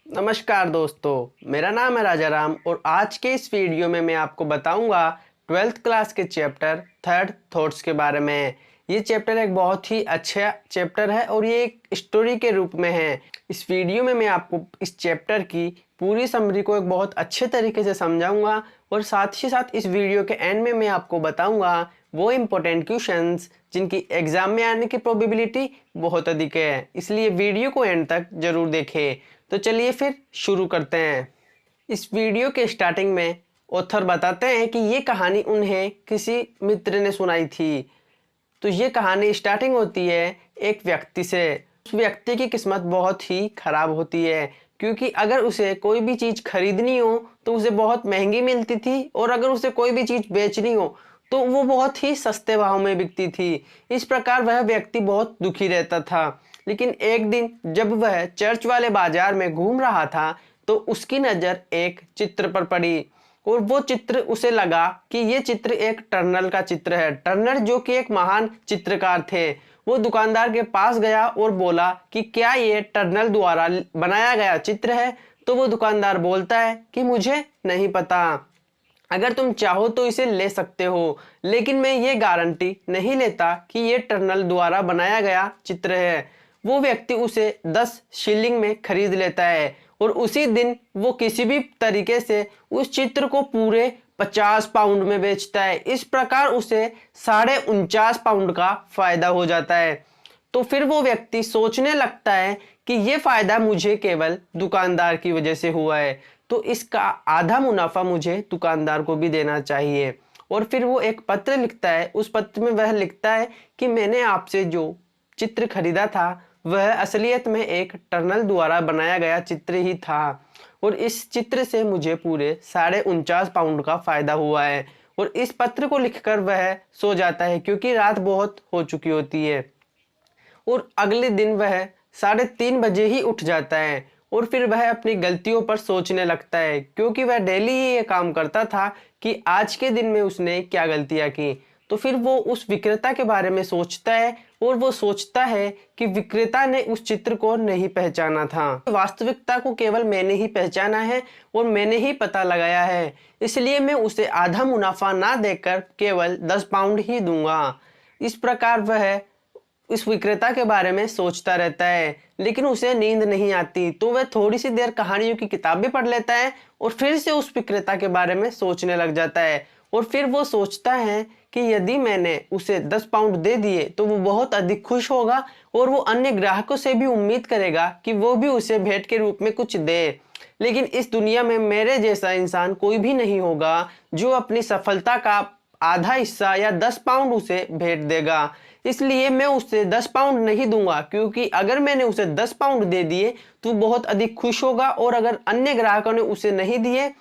नमस्कार दोस्तों, मेरा नाम है राजा राम और आज के इस वीडियो में मैं आपको बताऊंगा 12th क्लास के चैप्टर थर्ड थॉट्स के बारे में। ये चैप्टर एक बहुत ही अच्छा चैप्टर है और ये एक स्टोरी के रूप में है। इस वीडियो में मैं आपको इस चैप्टर की पूरी समरी को एक बहुत अच्छे तरीके से समझाऊंगा और साथ ही साथ इस वीडियो के एंड में मैं आपको बताऊंगा वो इम्पोर्टेंट क्वेश्चंस जिनकी एग्जाम में आने की प्रोबेबिलिटी बहुत अधिक है। इसलिए वीडियो को एंड तक जरूर देखें। तो चलिए फिर शुरू करते हैं। इस वीडियो के स्टार्टिंग में ऑथर बताते हैं कि ये कहानी उन्हें किसी मित्र ने सुनाई थी। तो ये कहानी स्टार्टिंग होती है एक व्यक्ति से। उस व्यक्ति की किस्मत बहुत ही खराब होती है क्योंकि अगर उसे कोई भी चीज़ खरीदनी हो तो उसे बहुत महंगी मिलती थी और अगर उसे कोई भी चीज़ बेचनी हो तो वो बहुत ही सस्ते भाव में बिकती थी। इस प्रकार वह व्यक्ति बहुत दुखी रहता था। लेकिन एक दिन जब वह चर्च वाले बाजार में घूम रहा था तो उसकी नज़र एक चित्र पर पड़ी और वो चित्र उसे लगा कि ये चित्र एक टर्नर का चित्र है। टर्नर जो कि एक महान चित्रकार थे। वो दुकानदार के पास गया और बोला कि क्या ये टर्नर द्वारा बनाया गया चित्र है। तो वो दुकानदार बोलता है कि मुझे नहीं पता, अगर तुम चाहो तो इसे ले सकते हो, लेकिन मैं ये गारंटी नहीं लेता कि ये टर्नर द्वारा बनाया गया चित्र है। वो व्यक्ति उसे 10 शिलिंग में खरीद लेता है और उसी दिन वो किसी भी तरीके से उस चित्र को पूरे 50 पाउंड में बेचता है। इस प्रकार उसे 49.5 पाउंड का फायदा हो जाता है। तो फिर वो व्यक्ति सोचने लगता है कि ये फायदा मुझे केवल दुकानदार की वजह से हुआ है, तो इसका आधा मुनाफा मुझे दुकानदार को भी देना चाहिए। और फिर वो एक पत्र लिखता है। उस पत्र में वह लिखता है कि मैंने आपसे जो चित्र खरीदा था वह असलियत में एक टर्नर द्वारा बनाया गया चित्र ही था और इस चित्र से मुझे पूरे 49.5 पाउंड का फायदा हुआ है। और इस पत्र को लिखकर वह सो जाता है क्योंकि रात बहुत हो चुकी होती है और अगले दिन वह 3:30 बजे ही उठ जाता है और फिर वह अपनी गलतियों पर सोचने लगता है क्योंकि वह डेली ही ये काम करता था कि आज के दिन में उसने क्या गलतियां की। तो फिर वो उस विक्रेता के बारे में सोचता है और वो सोचता है कि विक्रेता ने उस चित्र को नहीं पहचाना था। वास्तविकता को केवल मैंने ही पहचाना है और मैंने ही पता लगाया है, इसलिए मैं उसे आधा मुनाफा ना देकर केवल 10 पाउंड ही दूंगा। इस प्रकार वह इस विक्रेता के बारे में सोचता रहता है, लेकिन उसे नींद नहीं आती। तो वह थोड़ी सी देर कहानियों की किताबें पढ़ लेता है और फिर से उस विक्रेता के बारे में सोचने लग जाता है। और फिर वो सोचता है कि यदि मैंने उसे 10 पाउंड दे दिए तो वो बहुत अधिक खुश होगा और वो अन्य ग्राहकों से भी उम्मीद करेगा कि वो भी उसे भेंट के रूप में कुछ दे। लेकिन इस दुनिया में मेरे जैसा इंसान कोई भी नहीं होगा जो अपनी सफलता का आधा हिस्सा या 10 पाउंड उसे भेंट देगा। इसलिए मैं उसे 10 पाउंड नहीं दूंगा क्योंकि अगर मैंने उसे 10 पाउंड दे दिए तो बहुत अधिक खुश होगा और अगर अन्य ग्राहकों ने उसे नहीं दिए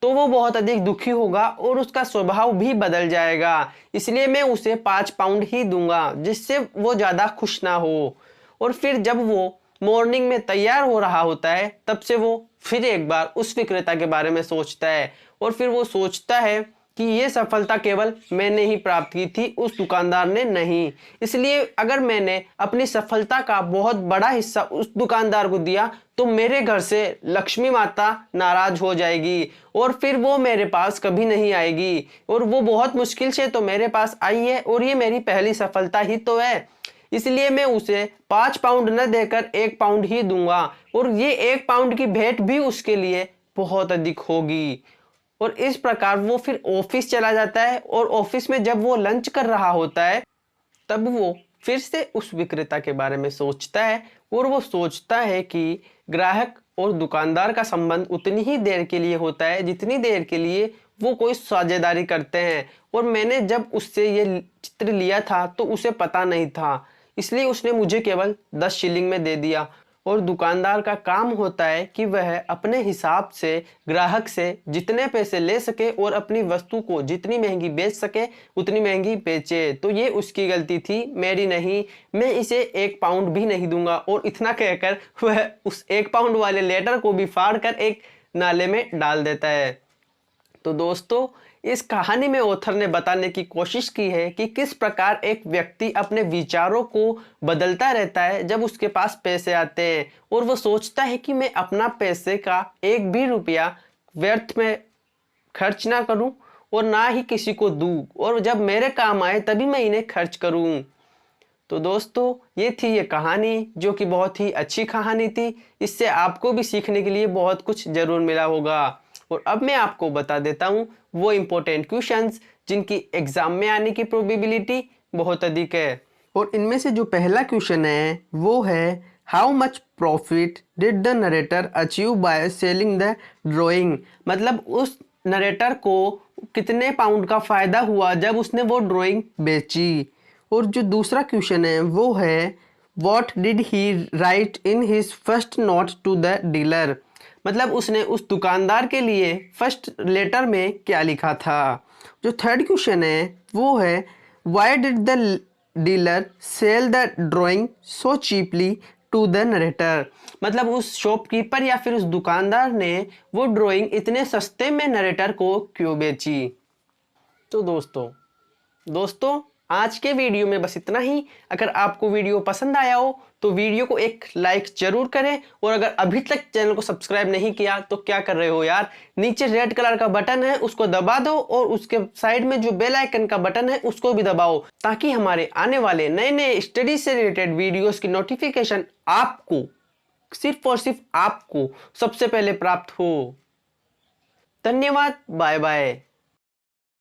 तो वो बहुत अधिक दुखी होगा और उसका स्वभाव भी बदल जाएगा। इसलिए मैं उसे 5 पाउंड ही दूंगा जिससे वो ज़्यादा खुश ना हो। और फिर जब वो मॉर्निंग में तैयार हो रहा होता है तब से वो फिर एक बार उस विक्रेता के बारे में सोचता है और फिर वो सोचता है कि ये सफलता केवल मैंने ही प्राप्त की थी, उस दुकानदार ने नहीं। इसलिए अगर मैंने अपनी सफलता का बहुत बड़ा हिस्सा उस दुकानदार को दिया तो मेरे घर से लक्ष्मी माता नाराज हो जाएगी और फिर वो मेरे पास कभी नहीं आएगी और वो बहुत मुश्किल से तो मेरे पास आई है और ये मेरी पहली सफलता ही तो है। इसलिए मैं उसे 5 पाउंड न देकर 1 पाउंड ही दूंगा और ये 1 पाउंड की भेंट भी उसके लिए बहुत अधिक होगी। और इस प्रकार वो फिर ऑफिस चला जाता है और ऑफिस में जब वो लंच कर रहा होता है तब वो फिर से उस विक्रेता के बारे में सोचता है और वो सोचता है कि ग्राहक और दुकानदार का संबंध उतनी ही देर के लिए होता है जितनी देर के लिए वो कोई साझेदारी करते हैं। और मैंने जब उससे ये चित्र लिया था तो उसे पता नहीं था, इसलिए उसने मुझे केवल 10 शिलिंग में दे दिया। और दुकानदार का काम होता है कि वह अपने हिसाब से ग्राहक से जितने पैसे ले सके और अपनी वस्तु को जितनी महंगी बेच सके उतनी महंगी बेचे। तो ये उसकी गलती थी, मेरी नहीं। मैं इसे 1 पाउंड भी नहीं दूंगा। और इतना कहकर वह उस 1 पाउंड वाले लेटर को भी फाड़ कर एक नाले में डाल देता है। तो दोस्तों, इस कहानी में ऑथर ने बताने की कोशिश की है कि किस प्रकार एक व्यक्ति अपने विचारों को बदलता रहता है जब उसके पास पैसे आते हैं और वो सोचता है कि मैं अपना पैसे का एक भी रुपया व्यर्थ में खर्च ना करूं और ना ही किसी को दूं, और जब मेरे काम आए तभी मैं इन्हें खर्च करूं। तो दोस्तों, ये थी ये कहानी, जो कि बहुत ही अच्छी कहानी थी। इससे आपको भी सीखने के लिए बहुत कुछ जरूर मिला होगा। और अब मैं आपको बता देता हूँ वो इम्पोर्टेंट क्वेश्चंस जिनकी एग्जाम में आने की प्रोबेबिलिटी बहुत अधिक है। और इनमें से जो पहला क्वेश्चन है वो है, how much profit did the narrator achieve by selling the drawing. मतलब उस नरेटर को कितने पाउंड का फायदा हुआ जब उसने वो ड्राइंग बेची। और जो दूसरा क्वेश्चन है वो है, what did he write in his first note to the dealer. मतलब उसने उस दुकानदार के लिए फर्स्ट लेटर में क्या लिखा था। जो थर्ड क्वेश्चन है वो है, why did the dealer sell the drawing so cheaply to the narrator. मतलब उस शॉपकीपर या फिर उस दुकानदार ने वो ड्राइंग इतने सस्ते में नरेटर को क्यों बेची। तो दोस्तों आज के वीडियो में बस इतना ही। अगर आपको वीडियो पसंद आया हो तो वीडियो को एक लाइक जरूर करें, और अगर अभी तक चैनल को सब्सक्राइब नहीं किया तो क्या कर रहे हो यार, नीचे रेड कलर का बटन है उसको दबा दो, और उसके साइड में जो बेल आइकन का बटन है उसको भी दबाओ, ताकि हमारे आने वाले नए नए स्टडी से रिलेटेड वीडियोस की नोटिफिकेशन आपको, सिर्फ और सिर्फ आपको सबसे पहले प्राप्त हो। धन्यवाद, बाय बाय।